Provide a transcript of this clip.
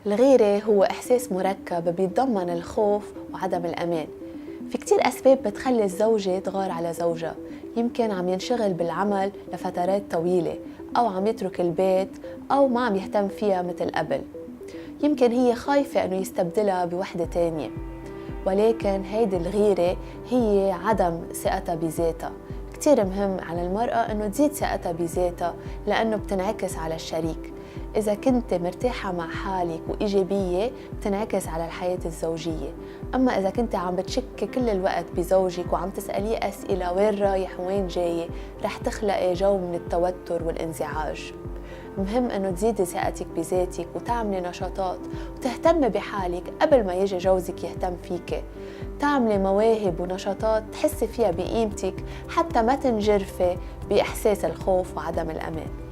الغيرة هو إحساس مركب بيتضمن الخوف وعدم الأمان. في كتير أسباب بتخلي الزوجة تغار على زوجها. يمكن عم ينشغل بالعمل لفترات طويلة، أو عم يترك البيت، أو ما عم يهتم فيها مثل قبل. يمكن هي خايفة أنه يستبدلها بوحدة تانية. ولكن هيدي الغيرة هي عدم ثقتها بذاتها. كتير مهم على المرأة أنه تزيد ثقتها بذاتها، لأنه بتنعكس على الشريك. إذا كنت مرتاحة مع حالك وإيجابية بتنعكس على الحياة الزوجية. أما إذا كنت عم بتشكي كل الوقت بزوجك وعم تسأليه أسئلة وين رايح وين جاي، رح تخلقي جو من التوتر والانزعاج. مهم أنه تزيدي ثقتك بذاتك وتعملي نشاطات وتهتمي بحالك قبل ما يجي جوزك يهتم فيك. تعملي مواهب ونشاطات تحسي فيها بقيمتك حتى ما تنجرفي بإحساس الخوف وعدم الأمان.